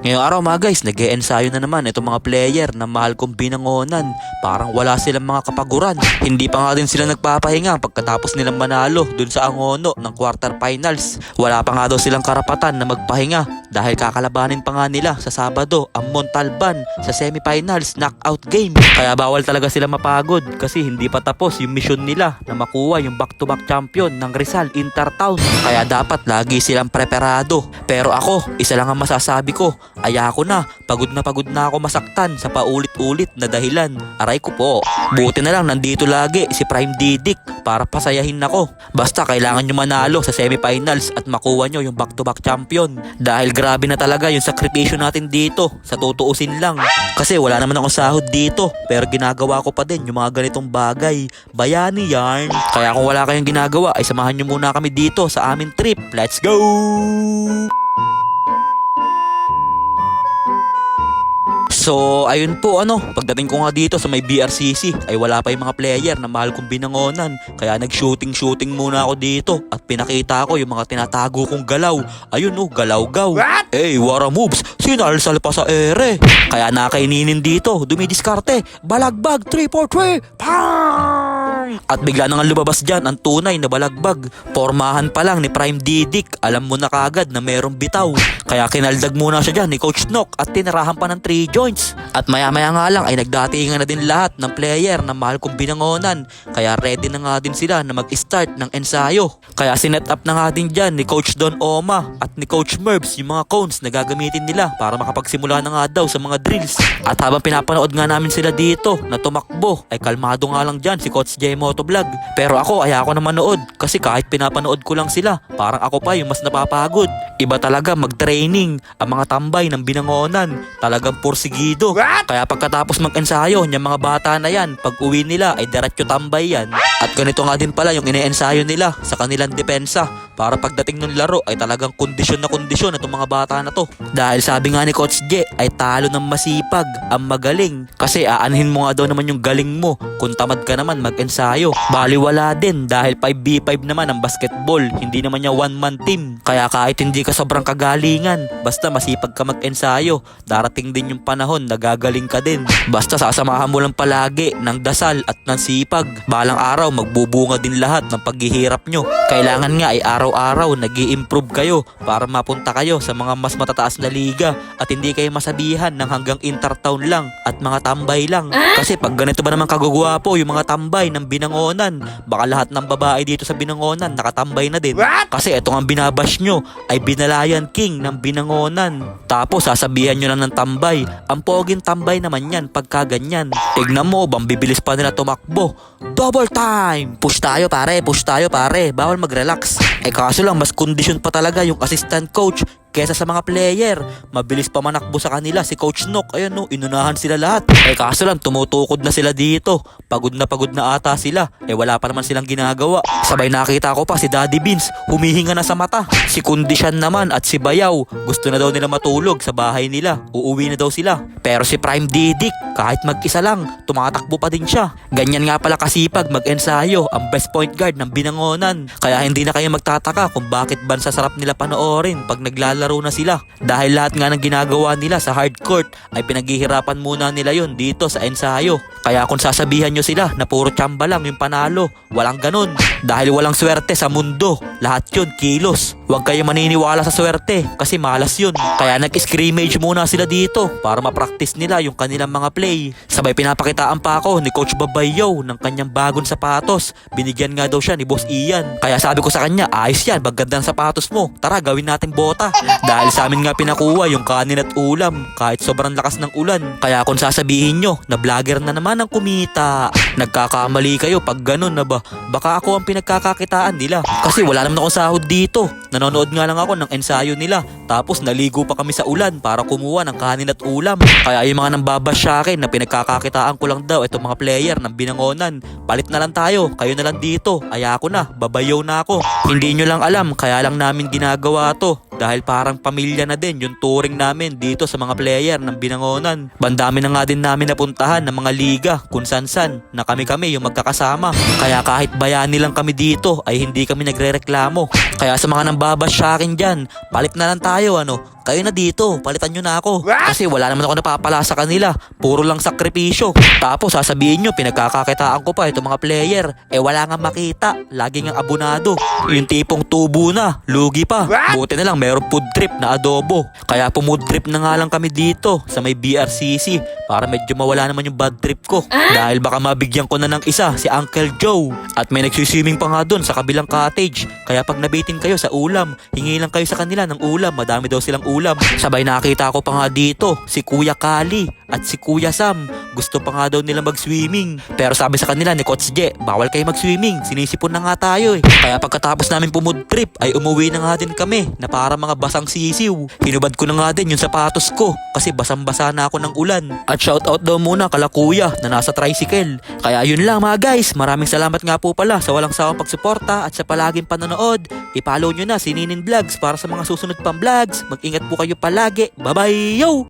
Ngayong araw mga guys, nag-e-ensayo na naman itong mga player na mahal kong binangonan. Parang wala silang mga kapaguran. Hindi pa nga din sila nagpapahinga pagkatapos nilang manalo dun sa Angono ng quarterfinals. Wala pa nga daw silang karapatan na magpahinga dahil kakalabanin pa nga nila sa Sabado ang Montalban sa semifinals knockout game. Kaya bawal talaga sila mapagod kasi hindi pa tapos yung mission nila na makuha yung back-to-back champion ng Rizal Intertown. Kaya dapat lagi silang preparado. Pero ako, isa lang ang masasabi ko. Ayako na pagod na ako masaktan sa paulit-ulit na dahilan. Aray ko po. Buti na lang nandito lagi si Prime Didik para pasayahin ako. Basta kailangan nyo manalo sa semifinals at makuha nyo yung back-to-back champion. Dahil grabe na talaga yung sakripisyo natin dito, sa tutuusin lang. Kasi wala naman akong sahod dito, pero ginagawa ko pa din yung mga ganitong bagay. Bayani yarn. Kaya kung wala kayong ginagawa ay samahan nyo muna kami dito sa aming trip. Let's go! So, ayun po pagdating ko nga dito sa may BRCC ay wala pa yung mga player na mahal kong binangonan. Kaya nag-shooting muna ako dito at pinakita ko yung mga tinatago kong galaw. Ayun galaw-gaw. Hey, wara moves, sinalsal pa sa ere. Kaya nakaininin dito, dumidiskarte, balagbag, 3-4-3, pang! At bigla na nga lumabas dyan ang tunay na balagbag. Pormahan pa lang ni Prime Didik, alam mo na kagad na merong bitaw. Kaya kinaldag muna siya dyan ni Coach Nock at tinarahan pa ng 3 joints. At maya-maya nga lang ay nagdatingan na din lahat ng player na mahal kong binangonan. Kaya ready na nga din sila na mag-start ng ensayo. Kaya sinet up na nga din dyan ni Coach Don Oma at ni Coach Merbs yung mga cones na gagamitin nila para makapagsimula na nga daw sa mga drills. At habang pinapanood nga namin sila dito na tumakbo ay kalmado nga lang dyan si Coach J Motovlog. Pero ako ayoko na manood kasi kahit pinapanood ko lang sila parang ako pa yung mas napapagod. Iba talaga mag-training ang mga tambay ng binangonan. Talagang porsigido. Kaya pagkatapos mag-ensayo yung mga bata na yan, pag uwi nila ay diretso tambay yan. At ganito nga din pala yung ine-ensayo nila sa kanilang depensa para pagdating ng laro ay talagang kondisyon na itong mga bata na to. Dahil sabi nga ni Coach J ay talo ng masipag ang magaling. Kasi aanhin mo nga daw naman yung galing mo kung tamad ka naman mag-ensayo. Baliwala din dahil 5v5 naman ang basketball, hindi naman niya one-man team. Kaya kahit hindi ka sobrang kagalingan, basta masipag ka mag-ensayo, darating din yung panahon na gagaling ka din. Basta sasamahan mo lang palagi ng dasal at ng sipag. Balang araw magbubunga din lahat ng paghihirap nyo. Kailangan nga ay araw-araw nag-i-improve kayo para mapunta kayo sa mga mas matataas na liga at hindi kayo masabihan ng hanggang intertown lang at mga tambay lang. Kasi pag ganito ba naman kagugwapo yung mga tambay ng binangonan, baka lahat ng babae dito sa binangonan nakatambay na din. Kasi ito nga binabash nyo ay binalayan king ng binangonan. Tapos sasabihan nyo lang ng tambay, ang poging tambay naman yan pagka ganyan. Tignan mo, bang bibilis pa nila tumakbo. Double time! Push tayo pare, bawal mag-relax. Kaso lang mas kondisyon pa talaga yung assistant coach kesa sa mga player. Mabilis pa manakbo sa kanila si Coach Nock. Ayan inunahan sila lahat. Kaso lang tumutukod na sila dito. Pagod na ata sila. Wala pa naman silang ginagawa. Sabay nakita ko pa si Daddy Beans humihinga na sa mata. Si Kondisyon naman at si Bayaw gusto na daw nila matulog sa bahay nila. Uuwi na daw sila. Pero si Prime Didik kahit mag-isa lang tumatakbo pa din siya. Ganyan nga pala kasipag mag-ensayo ang best point guard ng binangonan. Kaya hindi na kayo magtataka kung bakit ba sa sarap nila panoorin pag naglalaro na sila. Dahil lahat nga ng ginagawa nila sa hard court ay pinaghihirapan muna nila yun dito sa ensayo. Kaya kung sasabihan nyo sila na puro tsamba lang yung panalo, walang ganun. Dahil walang swerte sa mundo. Lahat yun kilos. Huwag kayo maniniwala sa swerte kasi malas yun. Kaya nag-scrimmage muna sila dito para ma-practice nila yung kanilang mga play. Sabay pinapakitaan pa ako ni Coach Babayaw ng kanyang bagong sapatos. Binigyan nga daw siya ni Boss Ian. Kaya sabi ko sa kanya, ayos yan, maganda ng sapatos mo. Tara, gawin natin bota. Dahil sa amin nga pinakuha yung kanin at ulam kahit sobrang lakas ng ulan. Kaya kung sasabihin nyo na vlogger na naman ang kumita, nagkakamali kayo pag ganun na ba? Baka ako ang pinagkakakitaan nila. Kasi wala naman akong sahod dito. Nanonood nga lang ako ng ensayo nila. Tapos naligo pa kami sa ulan para kumuha ng kanin at ulam. Kaya yung mga nambabash sa akin na pinagkakakitaan ko lang daw itong mga player ng binangonan, palit na lang tayo, kayo na lang dito. Ayako na, babayaw na ako. Hindi nyo lang alam, kaya lang namin ginagawa to. Dahil parang pamilya na din yung touring namin dito sa mga player ng binangonan. Bandami na nga din namin napuntahan ng mga liga kung san-san na kami-kami yung magkakasama. Kaya kahit bayani lang kami dito ay hindi kami nagre-reklamo. Kaya sa mga nambabash sa akin dyan, palit na lang tayo kayo na dito, palitan nyo na ako. Kasi wala naman ako napapala sa kanila, puro lang sakripisyo. Tapos sasabihin nyo, pinagkakakitaan ko pa itong mga player. Wala nga makita, lagi nga abonado. Yung tipong tubo na, lugi pa. Buti na lang mayroong food trip na adobo. Kaya pumood trip na nga lang kami dito sa may BRCC para medyo mawala naman yung bad trip ko. Dahil baka mabigyan ko na ng isa, si Uncle Joe. At may nagsiswimming pa nga dun sa kabilang cottage. Kaya pag nabitin kayo sa ulam, hingi lang kayo sa kanila ng ulam. Madami daw silang ulam. Sabay nakita ko pa nga dito, si Kuya Kali at si Kuya Sam. Gusto pa nga daw nila mag-swimming. Pero sabi sa kanila ni Coach J, bawal kayo mag-swimming. Sinisipon na nga tayo eh. Kaya pagkatapos namin pumood trip, ay umuwi na nga din kami na para mga basang sisiw. Hinubad ko na nga din yung sapatos ko kasi basang-basa na ako ng ulan. At shoutout daw muna kala Kuya na nasa tricycle. Kaya yun lang mga guys, maraming salamat nga po pala sa walang sawang pagsuporta at sa palaging panonood. I-follow nyo na si Ninin Vlogs para sa mga susunod pang vlogs. Mag-ingat po kayo palagi. Bye bye yo!